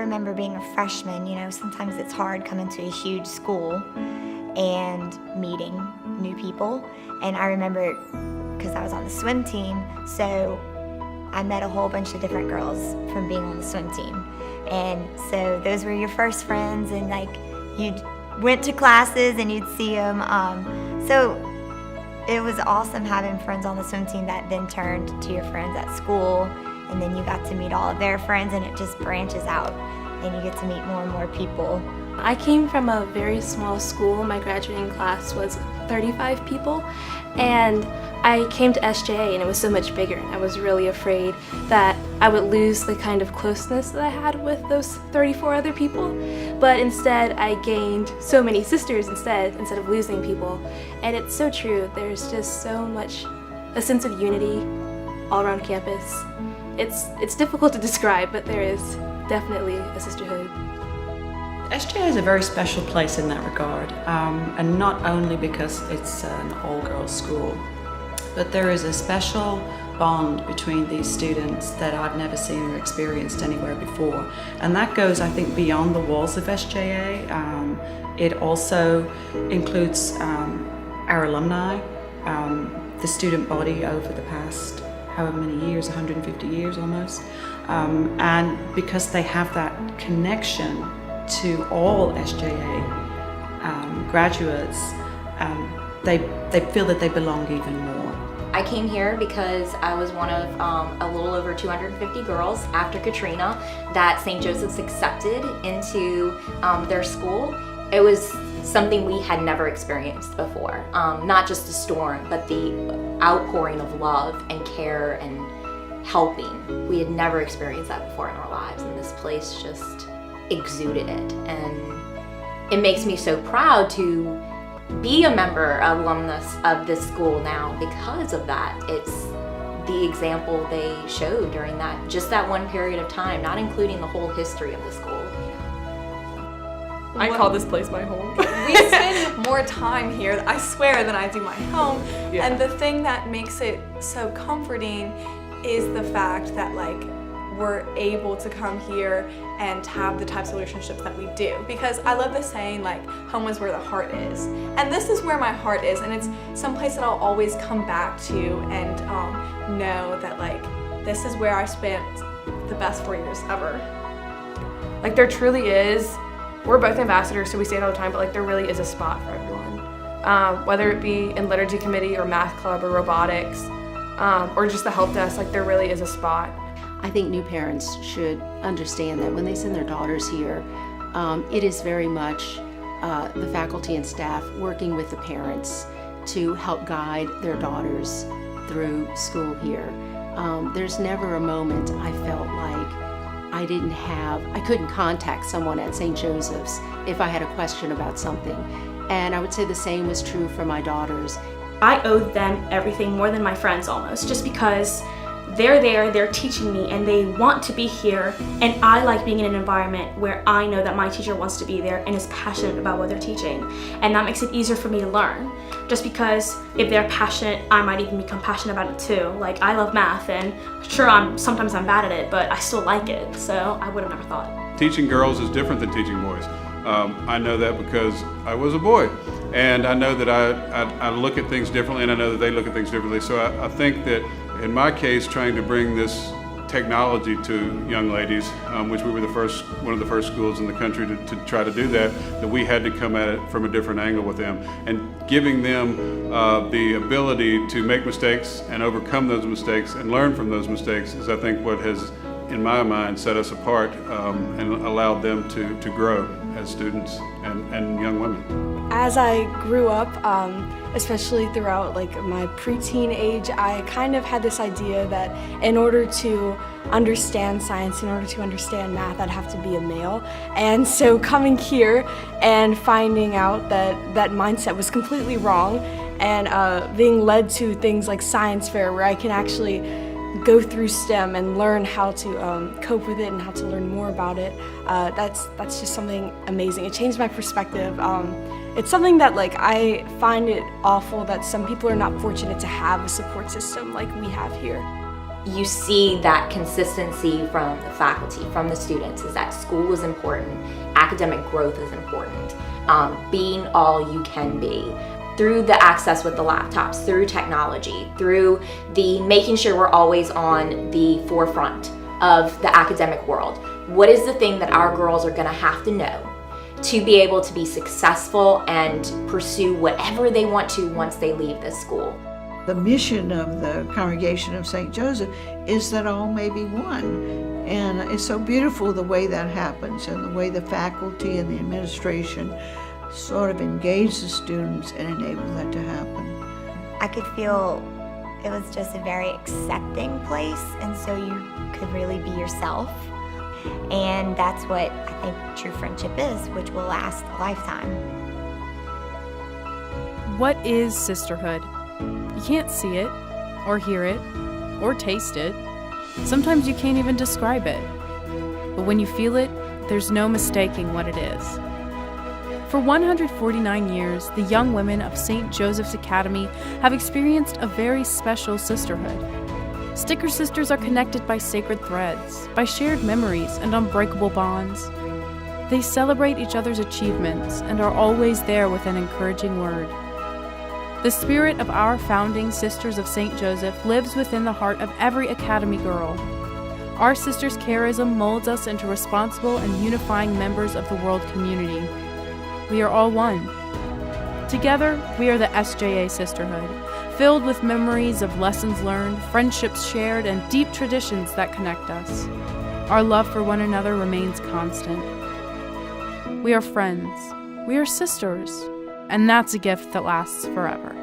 remember being a freshman, sometimes it's hard coming to a huge school and meeting new people. And I remember, because I was on the swim team, so I met a whole bunch of different girls from being on the swim team. And so those were your first friends, and you went to classes and you'd see them. So it was awesome having friends on the swim team that then turned to your friends at school, and then you got to meet all of their friends, and it just branches out and you get to meet more and more people. I came from a very small school. My graduating class was 35 people, and I came to SJA and it was so much bigger, and I was really afraid that I would lose the kind of closeness that I had with those 34 other people. But instead I gained so many sisters instead of losing people. And it's so true, there's just so much a sense of unity all around campus. It's difficult to describe, but there is definitely a sisterhood. SJA is a very special place in that regard, and not only because it's an all-girls school, but there is a special bond between these students that I've never seen or experienced anywhere before. And that goes, I think, beyond the walls of SJA. It also includes our alumni, the student body over the past however many years, 150 years almost. And because they have that connection to all SJA graduates, they feel that they belong even more. I came here because I was one of a little over 250 girls after Katrina that St. Joseph's accepted into their school. It was something we had never experienced before. Not just the storm, but the outpouring of love and care and helping. We had never experienced that before in our lives, and this place just exuded it. And it makes me so proud to be a member, alumnus of this school now because of that. It's the example they showed during that one period of time, not including the whole history of the school. I call this place my home. We spend more time here, I swear, than I do my home. Yeah. And the thing that makes it so comforting is the fact that we're able to come here and have the types of relationships that we do. Because I love the saying, home is where the heart is. And this is where my heart is, and it's some place that I'll always come back to and know that this is where I spent the best 4 years ever. There truly is, we're both ambassadors, so we say it all the time, but there really is a spot for everyone. Whether it be in liturgy committee or math club or robotics, or just the help desk, there really is a spot. I think new parents should understand that when they send their daughters here, it is very much the faculty and staff working with the parents to help guide their daughters through school here. There's never a moment I felt like I couldn't contact someone at St. Joseph's if I had a question about something. And I would say the same was true for my daughters. I owed them everything, more than my friends almost, just because they're there, they're teaching me, and they want to be here, and I like being in an environment where I know that my teacher wants to be there and is passionate about what they're teaching, and that makes it easier for me to learn. Just because if they're passionate, I might even become passionate about it too. I love math, and sure, sometimes I'm bad at it, but I still like it, so I would have never thought. Teaching girls is different than teaching boys. I know that because I was a boy, and I know that I look at things differently, and I know that they look at things differently. So I think that in my case, trying to bring this technology to young ladies, which we were one of the first schools in the country to try to do that we had to come at it from a different angle with them, and giving them the ability to make mistakes and overcome those mistakes and learn from those mistakes is, I think, what has, in my mind, set us apart and allowed them to grow as students and young women. As I grew up, especially throughout my preteen age, I kind of had this idea that in order to understand science, in order to understand math, I'd have to be a male. And so coming here and finding out that mindset was completely wrong, and being led to things like science fair where I can actually go through STEM and learn how to cope with it and how to learn more about it, that's just something amazing. It changed my perspective. It's something that I find it awful that some people are not fortunate to have a support system like we have here. you see that consistency from the faculty, from the students, is that school is important, academic growth is important, being all you can be. Through the access with the laptops, through technology, through the making sure we're always on the forefront of the academic world. What is the thing that our girls are gonna have to know to be able to be successful and pursue whatever they want to once they leave this school? The mission of the Congregation of St. Joseph is that all may be one. And it's so beautiful the way that happens and the way the faculty and the administration sort of engage the students and enable that to happen. I could feel it was just a very accepting place, and so you could really be yourself. And that's what I think true friendship is, which will last a lifetime. What is sisterhood? You can't see it, or hear it, or taste it. Sometimes you can't even describe it. But when you feel it, there's no mistaking what it is. For 149 years, the young women of St. Joseph's Academy have experienced a very special sisterhood. Sticker Sisters are connected by sacred threads, by shared memories and unbreakable bonds. They celebrate each other's achievements and are always there with an encouraging word. The spirit of our founding Sisters of St. Joseph lives within the heart of every Academy girl. Our sisters' charism molds us into responsible and unifying members of the world community. We are all one. Together, we are the SJA Sisterhood, filled with memories of lessons learned, friendships shared, and deep traditions that connect us. Our love for one another remains constant. We are friends. We are sisters. And that's a gift that lasts forever.